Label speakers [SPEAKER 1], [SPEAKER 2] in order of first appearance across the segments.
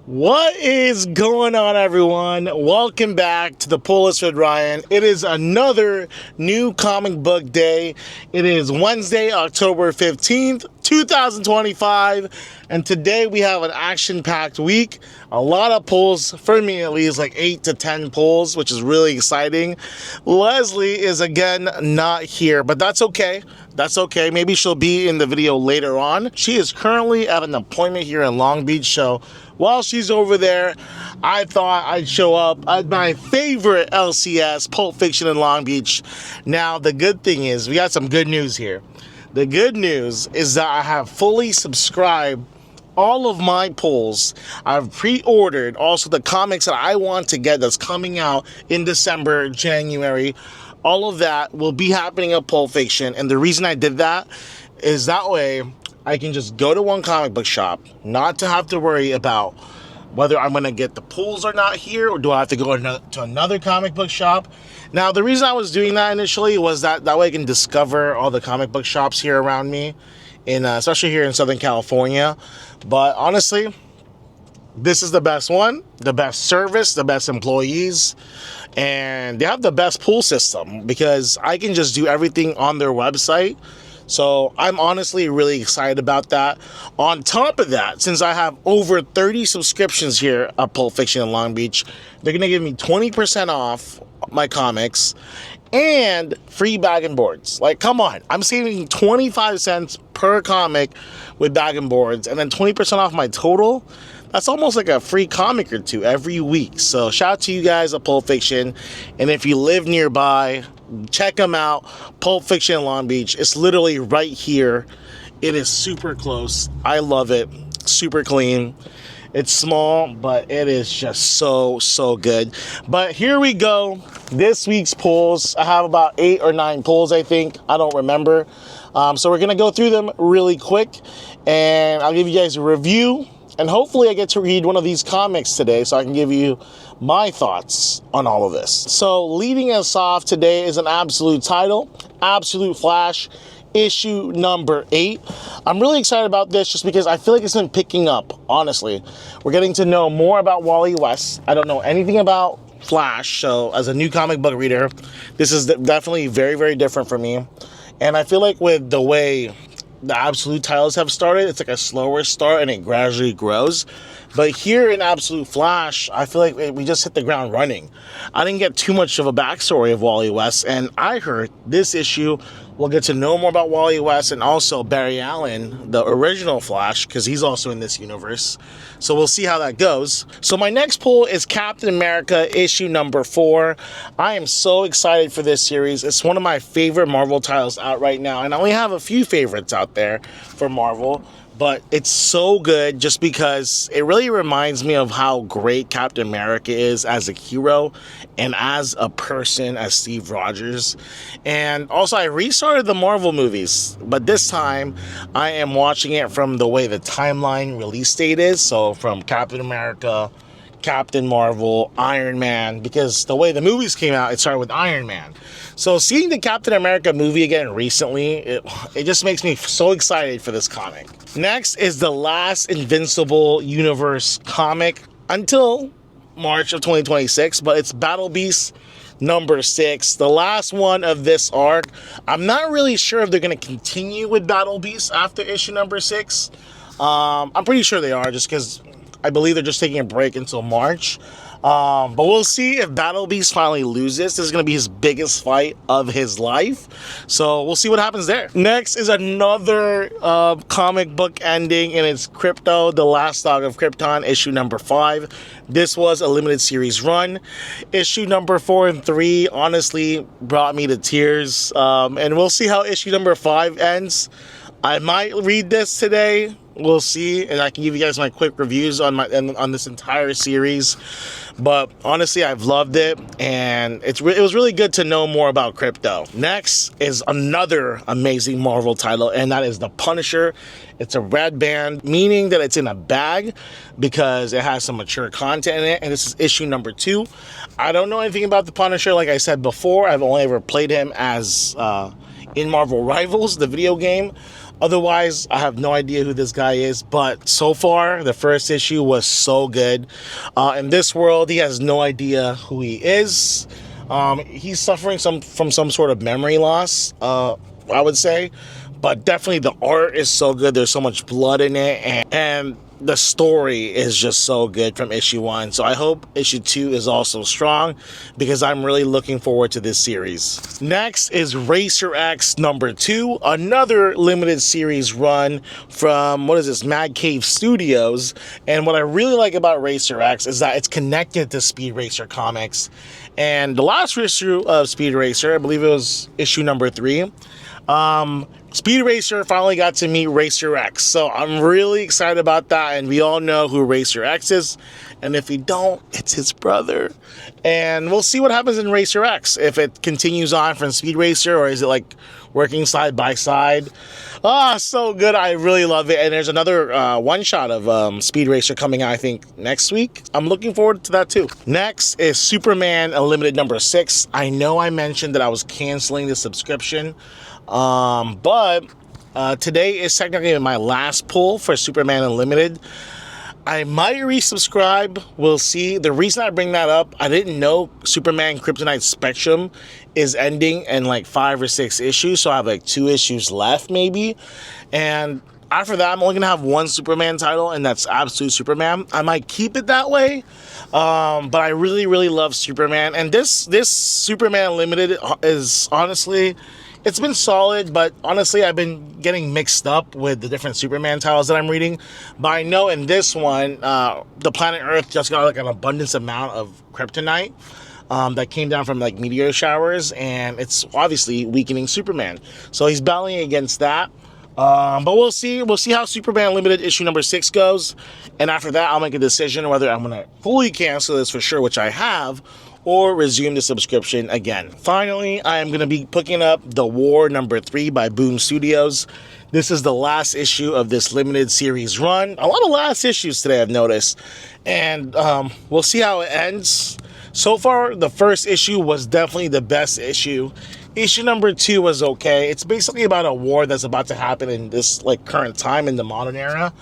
[SPEAKER 1] What is going on, everyone? Welcome back to the Pull List with Ryan. It is another new comic book day. It is Wednesday, October 15th, 2025, and today we have an action-packed week. A lot of pulls, for me at least, like 8 to 10 pulls, which is really exciting. Leslie is again not here, but that's okay. That's okay. Maybe she'll be in the video later on. She is currently at an appointment here in Long Beach, so while she's over there, I thought I'd show up at my favorite LCS, Pulp Fiction in Long Beach. Now, the good thing is, we got some good news here. The good news is that I have fully subscribed all of my pulls. I've pre-ordered also the comics that I want to get that's coming out in December, January. All of that will be happening at Pulp Fiction, and the reason I did that is that way I can just go to one comic book shop, not to have to worry about whether I'm going to get the pulls or not here, or do I have to go to another comic book shop. Now, the reason I was doing that initially was that way I can discover all the comic book shops here around me, especially here in Southern California. But honestly, this is the best one, the best service, the best employees, and they have the best pull system because I can just do everything on their website. So I'm honestly really excited about that. On top of that, since I have over 30 subscriptions here at Pulp Fiction in Long Beach, they're going to give me 20% off my comics and free bag and boards. Like, come on. I'm saving 25 cents per comic with bag and boards, and then 20% off my total. That's almost like a free comic or two every week. So shout out to you guys at Pulp Fiction. And if you live nearby, check them out. Pulp Fiction in Long Beach. It's literally right here. It is super close. I love it. Super clean. It's small, but it is just so good. But here we go. This week's pulls. I have about 8 or 9 pulls, I think. I don't remember. So we're going to go through them really quick. And I'll give you guys a review. And hopefully I get to read one of these comics today so I can give you my thoughts on all of this. So leading us off today is an absolute title, Absolute Flash, issue number 8. I'm really excited about this just because I feel like it's been picking up, honestly. We're getting to know more about Wally West. I don't know anything about Flash, so as a new comic book reader, this is definitely very different for me. And I feel like with the way the Absolute titles have started, it's like a slower start and it gradually grows. But here in Absolute Flash, I feel like we just hit the ground running. I didn't get too much of a backstory of Wally West, and I heard this issue we'll get to know more about Wally West and also Barry Allen, the original Flash, because he's also in this universe. So we'll see how that goes. So my next pull is Captain America issue number 4. I am so excited for this series. It's one of my favorite Marvel titles out right now, and I only have a few favorites out there for Marvel. But it's so good just because it really reminds me of how great Captain America is as a hero and as a person, as Steve Rogers. And also, I restarted the Marvel movies, but this time I am watching it from the way the timeline release date is. So from Captain America, Captain Marvel, Iron Man, because the way the movies came out, it started with Iron Man. So seeing the Captain America movie again recently, it just makes me so excited for this comic. Next is the last Invincible Universe comic until March of 2026, but it's Battle Beast number 6, the last one of this arc. I'm not really sure if they're going to continue with Battle Beast after issue number 6. I'm pretty sure they are, just because I believe they're just taking a break until March. But we'll see if Battle Beast finally loses. This is going to be his biggest fight of his life. So we'll see what happens there. Next is another comic book ending, and it's Crypto, the Last Dog of Krypton, issue number 5. This was a limited series run. Issue number 4 and 3 honestly brought me to tears. And we'll see how issue number 5 ends. I might read this today. We'll see, and I can give you guys my quick reviews on this entire series. But honestly, I've loved it, and it was really good to know more about Crypto. Next is another amazing Marvel title, and that is The Punisher. It's a red band, meaning that it's in a bag because it has some mature content in it, and this is issue number 2. I don't know anything about The Punisher. Like I said before, I've only ever played him as in Marvel Rivals, the video game. Otherwise, I have no idea who this guy is, but so far, the first issue was so good. In this world, he has no idea who he is. He's suffering from some sort of memory loss, I would say. But definitely the art is so good. There's so much blood in it, and the story is just so good from issue 1. So I hope issue 2 is also strong, because I'm really looking forward to this series. Next is Racer X number 2, another limited series run from, Mad Cave Studios. And what I really like about Racer X is that it's connected to Speed Racer comics. And the last issue of Speed Racer, I believe it was issue number 3, Speed Racer finally got to meet Racer X, so I'm really excited about that, and we all know who Racer X is, and if we don't, it's his brother. And we'll see what happens in Racer X, if it continues on from Speed Racer, or is it like working side by side. So good. I really love it. And there's another one-shot of Speed Racer coming out, I think, next week. I'm looking forward to that too. Next is Superman Unlimited number 6. I know I mentioned that I was canceling the subscription, but today is technically my last pull for Superman Unlimited. I might resubscribe. We'll see. The reason I bring that up, I didn't know Superman Kryptonite Spectrum is ending in like 5 or 6 issues, so I have like 2 issues left maybe. And after that, I'm only going to have one Superman title, and that's Absolute Superman. I might keep it that way, but I really, really love Superman. And this Superman Unlimited is honestly, it's been solid, but honestly, I've been getting mixed up with the different Superman titles that I'm reading. But I know in this one, the planet Earth just got like an abundance amount of kryptonite that came down from like meteor showers, and it's obviously weakening Superman. So he's battling against that. But we'll see. We'll see how Superman Unlimited issue number 6 goes. And after that, I'll make a decision whether I'm going to fully cancel this for sure, which I have, or resume the subscription again. Finally, I am going to be picking up The War number 3 by Boom Studios. This is the last issue of this limited series run. A lot of last issues today, I've noticed. And we'll see how it ends. So far, the first issue was definitely the best issue. Issue number 2 was okay. It's basically about a war that's about to happen in this like current time in the modern era.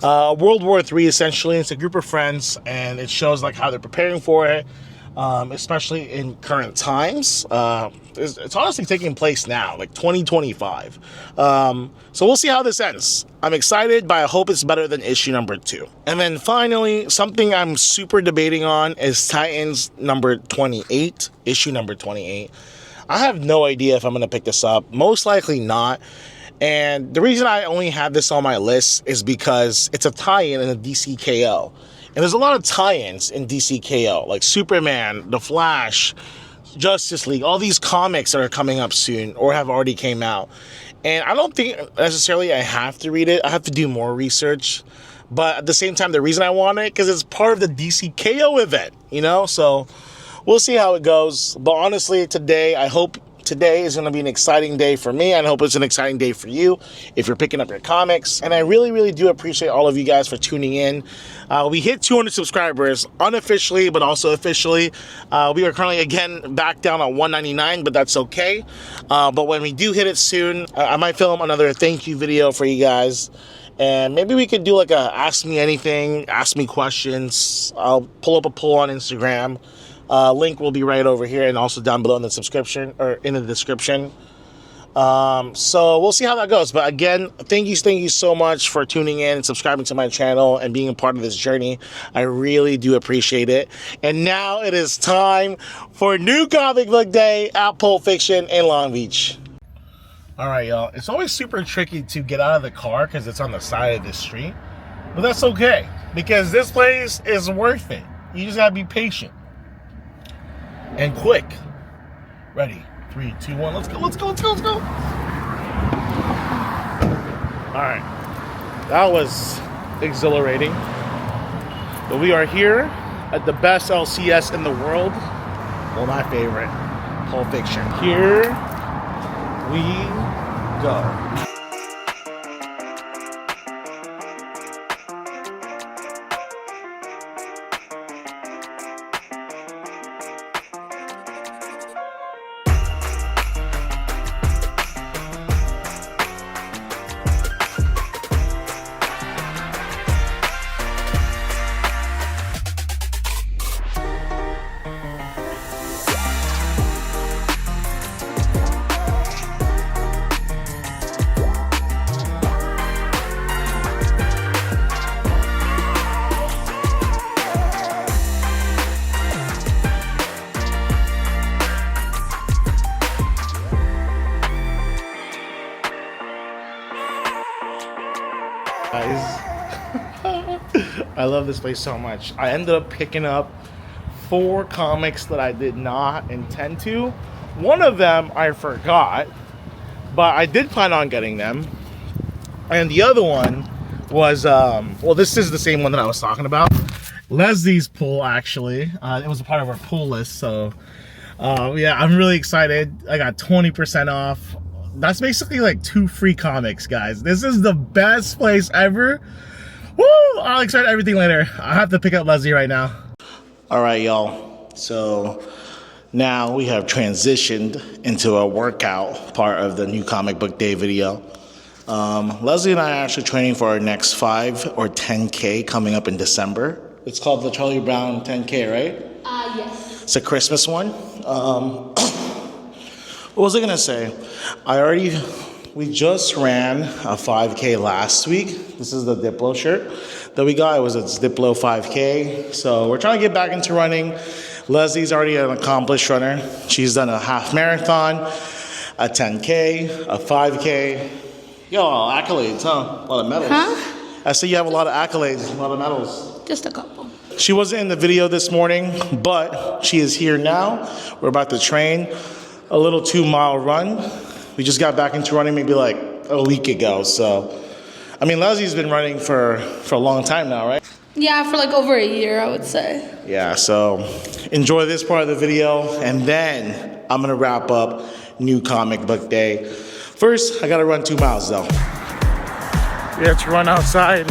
[SPEAKER 1] World War III, essentially. It's a group of friends, and it shows like how they're preparing for it. Especially in current times. It's honestly taking place now, like 2025. So we'll see how this ends. I'm excited, but I hope it's better than issue number 2. And then finally, something I'm super debating on is Titans number 28, issue number 28. I have no idea if I'm going to pick this up. Most likely not. And the reason I only have this on my list is because it's a tie-in in a DCKO. And there's a lot of tie-ins in DCKO, like Superman, The Flash, Justice League, all these comics that are coming up soon or have already came out. And I don't think necessarily I have to read it. I have to do more research. But at the same time, the reason I want it, because it's part of the DCKO event, you know? So we'll see how it goes. But honestly, I hope today is going to be an exciting day for me, and I hope it's an exciting day for you if you're picking up your comics. And I really, really do appreciate all of you guys for tuning in. We hit 200 subscribers unofficially, but also officially. We are currently, again, back down at 199, but that's okay. But when we do hit it soon, I might film another thank you video for you guys. And maybe we could do like a ask me anything, ask me questions. I'll pull up a poll on Instagram. Link will be right over here and also down below in the description. So we'll see how that goes. But again, thank you so much for tuning in and subscribing to my channel and being a part of this journey. I really do appreciate it. And now it is time for New Comic Book Day at Pulp Fiction in Long Beach. All right, y'all. It's always super tricky to get out of the car because it's on the side of the street. But that's okay, because this place is worth it. You just gotta be patient and quick. Ready? 3, 2, 1. Let's go. All right. That was exhilarating. But we are here at the best LCS in the world. Well, my favorite, Pulp Fiction. Here we go. love this place so much. I ended up picking up 4 comics that I did not intend to. One of them I forgot, but I did plan on getting them. And the other one was, well, this is the same one that I was talking about. Leslie's pull, actually. It was a part of our pull list, so yeah, I'm really excited. I got 20% off. That's basically like 2 free comics, guys. This is the best place ever. Woo! I'll explain everything later. I have to pick up Leslie right now. All right, y'all. So now we have transitioned into a workout part of the new comic book day video. Leslie and I are actually training for our next 5 or 10K coming up in December. It's called the Charlie Brown 10K, right?
[SPEAKER 2] Yes.
[SPEAKER 1] It's a Christmas one. What was I gonna say? We just ran a 5K last week. This is the Diplo shirt that we got. It was a Diplo 5K. So we're trying to get back into running. Leslie's already an accomplished runner. She's done a half marathon, a 10K, a 5K. Yo, accolades, huh? A lot of medals.
[SPEAKER 2] Huh?
[SPEAKER 1] I see you have a lot of accolades, a lot of medals.
[SPEAKER 2] Just a couple.
[SPEAKER 1] She wasn't in the video this morning, but she is here now. We're about to train a little 2-mile run. We just got back into running maybe like a week ago. So, I mean, Leslie's been running for a long time now, right?
[SPEAKER 2] Yeah, for like over a year, I would say.
[SPEAKER 1] Yeah, so enjoy this part of the video, and then I'm gonna wrap up new comic book day. First, I gotta run 2 miles though. We have to run outside.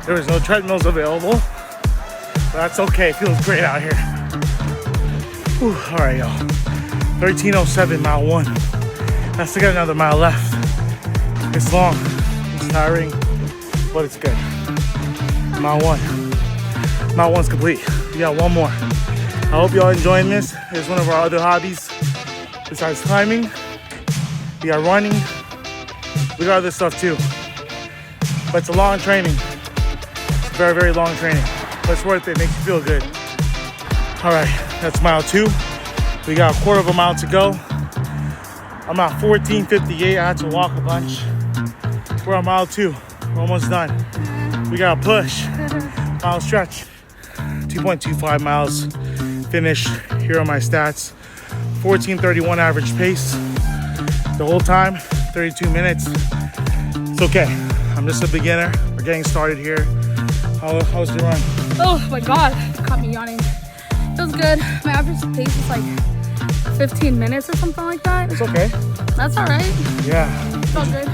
[SPEAKER 1] There was no treadmills available, but that's okay. It feels great out here. Whew, all right, y'all. 13:07, mile 1. I still got another mile left. It's long, it's tiring, but it's good. Mile 1. Mile 1's complete. We got 1 more. I hope y'all enjoying this. It's one of our other hobbies besides climbing. We got running. We got other stuff too. But it's a long training. It's a very, very long training. But it's worth it. Makes you feel good. All right, that's mile 2. We got a quarter of a mile to go. I'm at 14:58. I had to walk a bunch. We're on mile 2. We're almost done. We got a push. Mile stretch. 2.25 miles finished. Here are my stats. 14:31 average pace. The whole time, 32 minutes. It's okay. I'm just a beginner. We're getting started here. How's the run?
[SPEAKER 2] Oh my God, it caught me yawning. It was good. My average pace is like 15 minutes or something like that.
[SPEAKER 1] It's okay.
[SPEAKER 2] That's all right.
[SPEAKER 1] Yeah.
[SPEAKER 2] It felt good.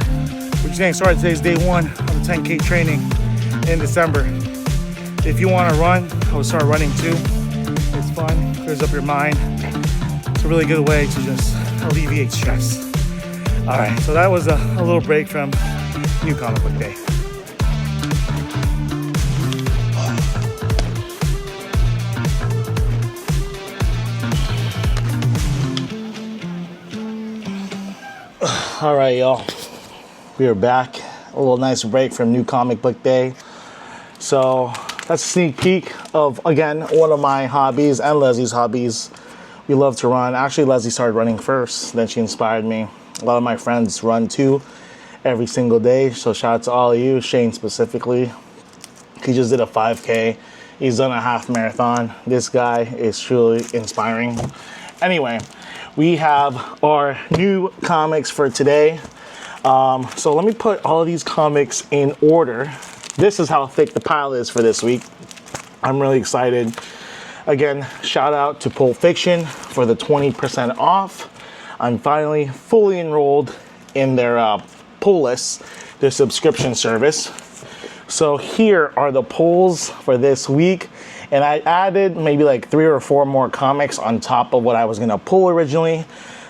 [SPEAKER 1] We're just getting started. Today's day 1 of the 10K training in December. If you want to run, I would start running too. It's fun, clears up your mind. It's a really good way to just alleviate stress. All right, so that was a little break from new comic book day. All right, y'all. We are back. A little nice break from new comic book day. So that's a sneak peek of, again, one of my hobbies and Leslie's hobbies. We love to run. Actually, Leslie started running first. Then she inspired me. A lot of my friends run too every single day. So shout out to all of you, Shane specifically. He just did a 5K. He's done a half marathon. This guy is truly inspiring. Anyway, we have our new comics for today. So let me put all of these comics in order. This is how thick the pile is for this week. I'm really excited. Again, shout out to Pulp Fiction for the 20% off. I'm finally fully enrolled in their pull list, their subscription service. So here are the pulls for this week. And I added maybe like 3 or 4 more comics on top of what I was gonna pull originally,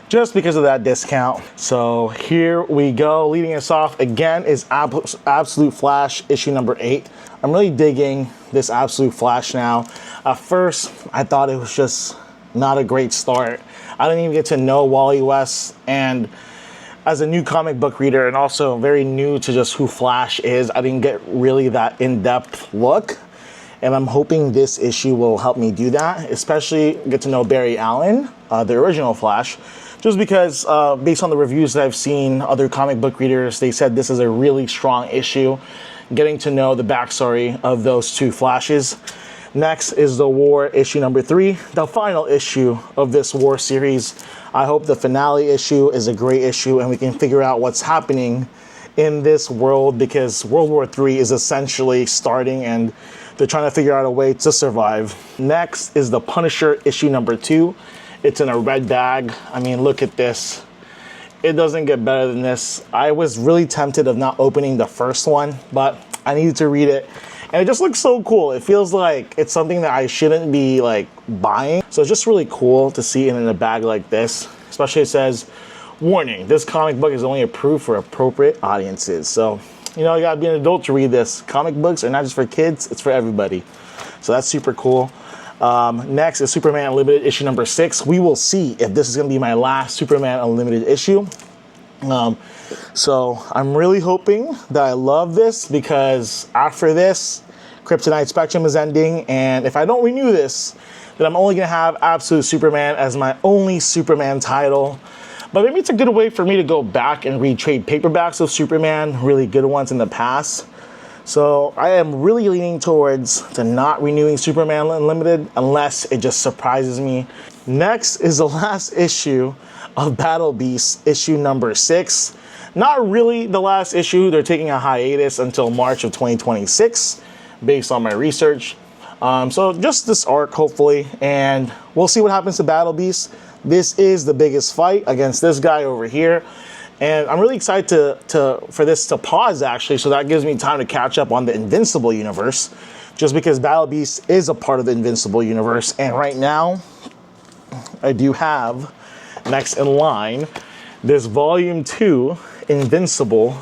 [SPEAKER 1] just because of that discount. So here we go. Leading us off again is Absolute Flash issue number 8. I'm really digging this Absolute Flash now. At first, I thought it was just not a great start. I didn't even get to know Wally West, and as a new comic book reader and also very new to just who Flash is, I didn't get really that in-depth look. And I'm hoping this issue will help me do that, especially get to know Barry Allen, the original Flash, just because based on the reviews that I've seen, other comic book readers, they said this is a really strong issue. getting to know the backstory of those two Flashes. Next is the War issue number 3, the final issue of this War series. I hope the finale issue is a great issue and we can figure out what's happening in this world, because World War III is essentially starting and they're trying to figure out a way to survive. Next is the Punisher issue number 2. It's in a red bag. I mean, look at this. It doesn't get better than this. I was really tempted of not opening the first one, but I needed to read it. And it just looks so cool. It feels like it's something that I shouldn't be like buying. So it's just really cool to see it in a bag like this. Especially it says, warning, this comic book is only approved for appropriate audiences. So, you know, you gotta be an adult to read this. Comic books are not just for kids, it's for everybody. So that's super cool. Next is Superman Unlimited issue number 6. We will see if this is gonna be my last Superman Unlimited issue. So I'm really hoping that I love this, because after this, Kryptonite Spectrum is ending, and if I don't renew this, then I'm only gonna have Absolute Superman as my only Superman title. But maybe it's a good way for me to go back and read trade paperbacks of Superman, really good ones in the past. So I am really leaning towards to not renewing Superman Unlimited unless it just surprises me. Next is the last issue of Battle Beast, issue number 6. Not really the last issue. They're taking a hiatus until March of 2026 based on my research. So just this arc, hopefully, and we'll see what happens to Battle Beast. This is the biggest fight against this guy over here. And I'm really excited for this to pause, actually, so that gives me time to catch up on the Invincible universe, just because Battle Beast is a part of the Invincible universe. And right now, I do have, next in line, this Volume 2 Invincible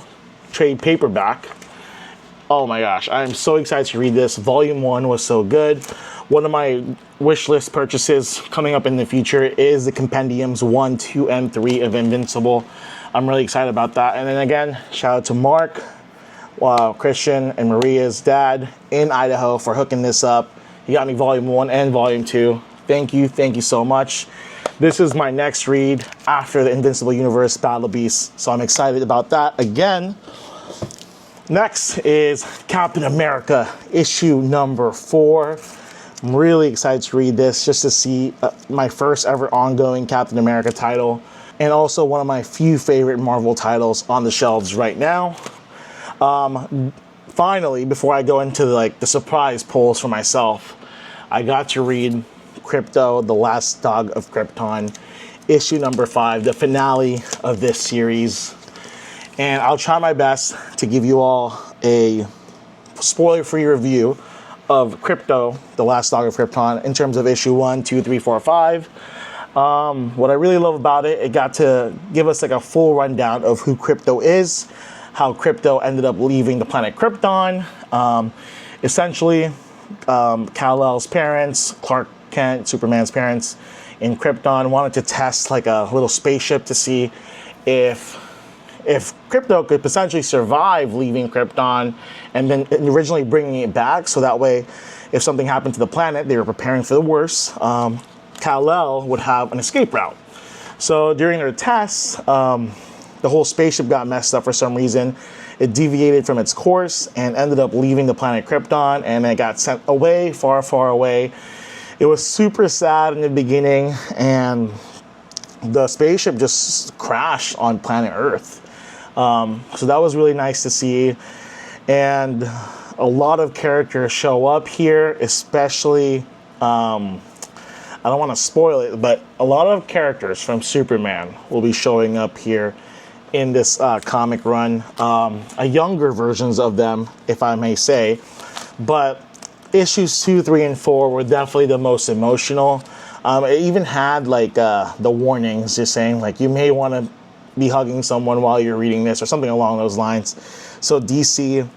[SPEAKER 1] trade paperback. Oh my gosh, I'm so excited to read this. Volume 1 was so good. One of my wish list purchases coming up in the future is the Compendiums 1, 2, and 3 of Invincible. I'm really excited about that. And then again, shout out to Mark, Christian, and Maria's dad in Idaho for hooking this up. He got me Volume 1 and Volume 2. Thank you so much. This is my next read after the Invincible Universe Battle Beast, so I'm excited about that again. Next is Captain America issue number 4. I'm really excited to read this just to see my first ever ongoing Captain America title, and also one of my few favorite Marvel titles on the shelves right now. Finally, before I go into the surprise polls for myself, I got to read Crypto, the Last Dog of Krypton, issue number 5, the finale of this series. And I'll try my best to give you all a spoiler-free review of Crypto, the Last Dog of Krypton, in terms of issue 1, 2, 3, 4, 5. What I really love about it, it got to give us a full rundown of who Crypto is, how Crypto ended up leaving the planet Krypton. Essentially, Kal-El's parents, Clark Kent, Superman's parents in Krypton, wanted to test a little spaceship to see if Crypto could potentially survive leaving Krypton, and then originally bringing it back, so that way if something happened to the planet, they were preparing for the worst. Kal-El would have an escape route. So during their tests, the whole spaceship got messed up for some reason. It deviated from its course and ended up leaving the planet Krypton, and it got sent away, far, far away. It was super sad in the beginning, and the spaceship just crashed on planet Earth. So that was really nice to see. And a lot of characters show up here, especially, I don't want to spoil it, but a lot of characters from Superman will be showing up here in this comic run. Younger versions of them, if I may say. But issues 2, 3, and 4 were definitely the most emotional. It even had the warnings just saying you may want to be hugging someone while you're reading this, or something along those lines. So DC,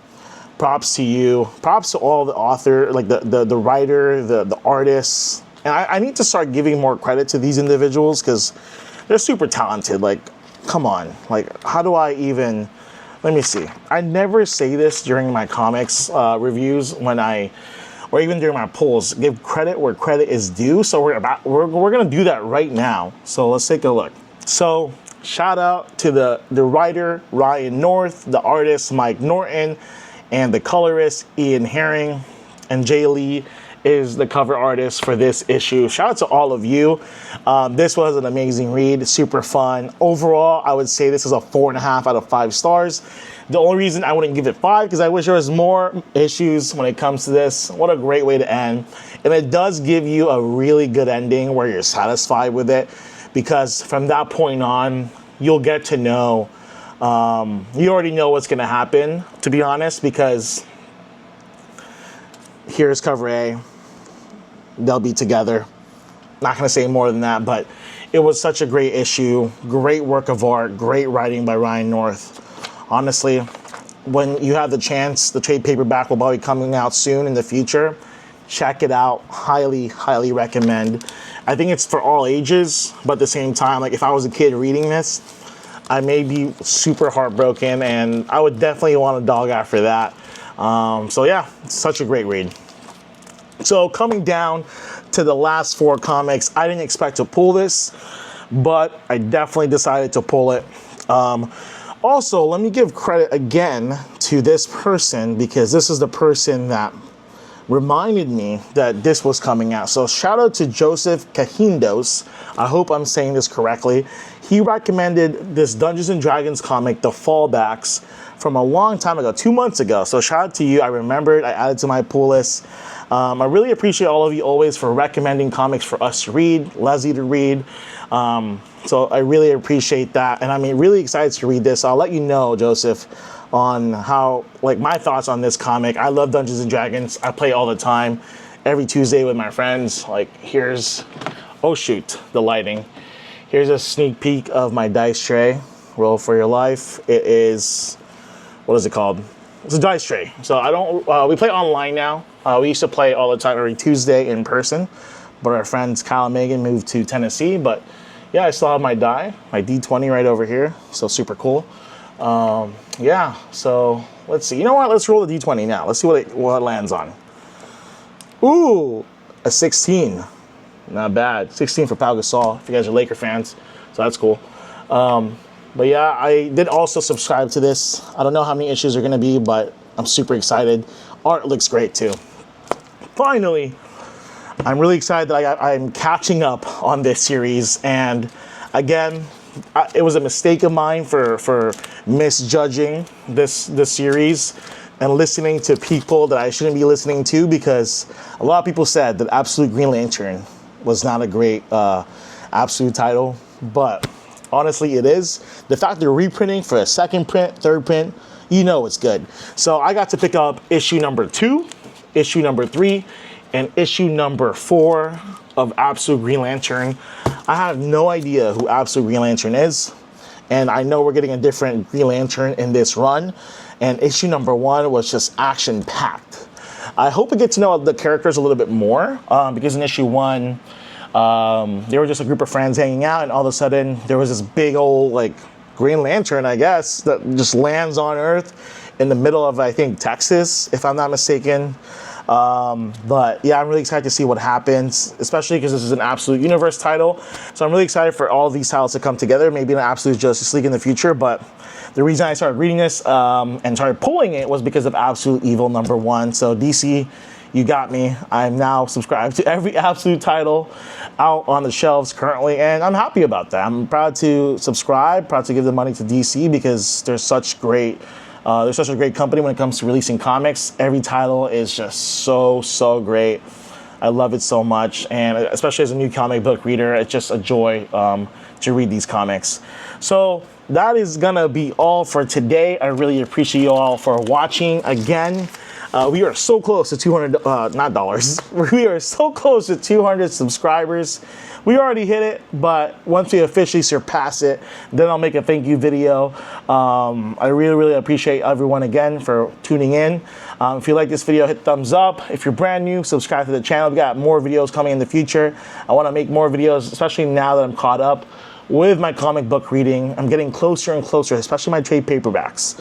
[SPEAKER 1] props to you. Props to all the author, the writer, the artists. And I need to start giving more credit to these individuals because they're super talented. Come on. How do I even... Let me see. I never say this during my comics reviews or even during my polls. Give credit where credit is due. So we're going to do that right now. So let's take a look. So shout out to the writer, Ryan North, the artist, Mike Norton, And the colorist, Ian Herring, and Jay Lee is the cover artist for this issue. Shout out to all of you. This was an amazing read, super fun. Overall, I would say this is a 4.5 out of 5 stars. The only reason I wouldn't give it 5 because I wish there was more issues when it comes to this. What a great way to end. And it does give you a really good ending where you're satisfied with it, because from that point on, you'll get to know, you already know what's gonna happen, to be honest, because here's cover A. They'll be together. Not going to say more than that, but it was such a great issue. Great work of art. Great writing by Ryan North. Honestly, when you have the chance, the trade paperback will probably be coming out soon in the future. Check it out. Highly, highly recommend. I think it's for all ages, but at the same time, like if I was a kid reading this, I may be super heartbroken, and I would definitely want a dog after that. So yeah, it's such a great read. So coming down to the last 4 comics, I didn't expect to pull this, but I definitely decided to pull it. Also, let me give credit again to this person, because this is the person that reminded me that this was coming out. So shout out to Joseph Cahindos. I hope I'm saying this correctly. He recommended this Dungeons and Dragons comic, The Fallbacks, from a long time ago, 2 months ago. So shout out to you. I remembered, I added to my pull list. I really appreciate all of you always for recommending comics for us to read, Leslie to read. So I really appreciate that. And I'm really excited to read this. I'll let you know, Joseph, on how, like, my thoughts on this comic. I love Dungeons and Dragons. I play all the time, every Tuesday with my friends. Like, here's, oh shoot, the lighting. Here's a sneak peek of my dice tray. Roll for your life. It is, what is it called? It's a dice tray. So I don't, we play online now. We used to play all the time every Tuesday in person, but our friends Kyle and Megan moved to Tennessee. But yeah, I still have my die, my D20 right over here. So super cool. Yeah, so let's see. You know what? Let's roll the D20 now. Let's see what it lands on. Ooh, a 16. Not bad. 16 for Pau Gasol, if you guys are Laker fans. So that's cool. But yeah, I did also subscribe to this. I don't know how many issues are going to be, but I'm super excited. Art looks great too. Finally, I'm really excited that I'm catching up on this series. And again, it was a mistake of mine for misjudging this series and listening to people that I shouldn't be listening to, because a lot of people said that Absolute Green Lantern was not a great Absolute title, but honestly it is. The fact they're reprinting for a second print, third print, you know it's good. So I got to pick up issue number 2, issue number 3, and issue number 4 of Absolute Green Lantern. I have no idea who Absolute Green Lantern is, and I know we're getting a different Green Lantern in this run, and issue number 1 was just action-packed. I hope we get to know the characters a little bit more, because in issue 1, they were just a group of friends hanging out, and all of a sudden there was this big old, like, Green Lantern, I guess, that just lands on Earth in the middle of, I think, Texas, if I'm not mistaken. But yeah, I'm really excited to see what happens, especially because this is an Absolute Universe title. So I'm really excited for all of these titles to come together, maybe an Absolute Justice League in the future. But the reason I started reading this and started pulling it was because of Absolute Evil number 1. So DC, you got me. I'm now subscribed to every Absolute title out on the shelves currently, and I'm happy about that. I'm proud to subscribe, proud to give the money to DC, because they're such a great company when it comes to releasing comics. Every title is just so great. I love it so much, and especially as a new comic book reader, it's just a joy to read these comics. So that is gonna be all for today. I really appreciate you all for watching again. We are so close to 200, not dollars. We are so close to 200 subscribers. We already hit it, but once we officially surpass it, then I'll make a thank you video. I really appreciate everyone again for tuning in. If you like this video, hit thumbs up. If you're brand new, subscribe to the channel. We got more videos coming in the future. I want to make more videos, especially now that I'm caught up with my comic book reading. I'm getting closer and closer, especially my trade paperbacks.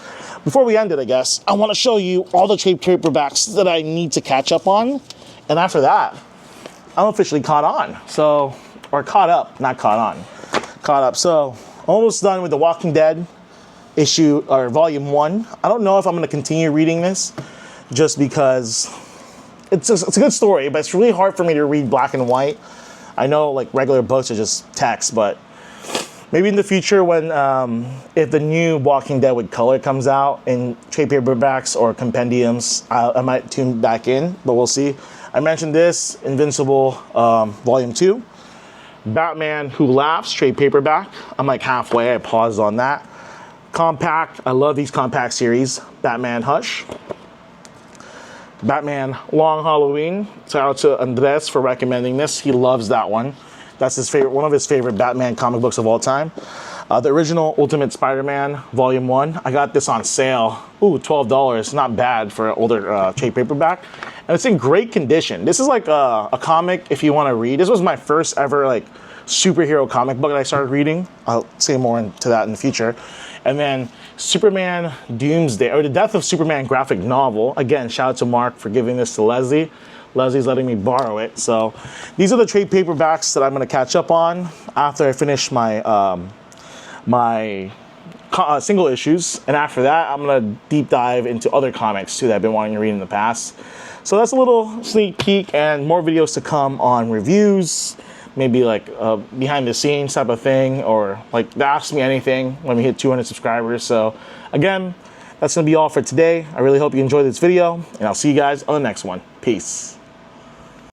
[SPEAKER 1] Before we end it, I guess, I want to show you all the trade paperbacks that I need to catch up on. And after that, I'm officially caught on. So, or caught up, not caught on. Caught up. So, almost done with The Walking Dead issue or volume 1. I don't know if I'm going to continue reading this, just because it's a good story, but it's really hard for me to read black and white. I know like regular books are just text, but maybe in the future when if the new Walking Dead with color comes out in trade paperbacks or compendiums, I might tune back in, but we'll see. I mentioned this, Invincible Volume 2. Batman Who Laughs, trade paperback. I'm like halfway, I paused on that. Compact, I love these compact series. Batman Hush. Batman Long Halloween. Shout out to Andres for recommending this. He loves that one. That's his favorite, one of his favorite Batman comic books of all time. The original Ultimate Spider-Man Volume 1. I got this on sale. Ooh, $12. Not bad for an older trade paperback. And it's in great condition. This is like a comic if you want to read. This was my first ever like superhero comic book that I started reading. I'll say more into that in the future. And then Superman Doomsday, or the Death of Superman graphic novel. Again, shout out to Mark for giving this to Leslie. Leslie's letting me borrow it. So these are the trade paperbacks that I'm going to catch up on after I finish my single issues. And after that, I'm going to deep dive into other comics too that I've been wanting to read in the past. So that's a little sneak peek, and more videos to come on reviews, maybe like behind the scenes type of thing, or like ask me anything when we hit 200 subscribers. So again, that's going to be all for today. I really hope you enjoyed this video, and I'll see you guys on the next one. Peace.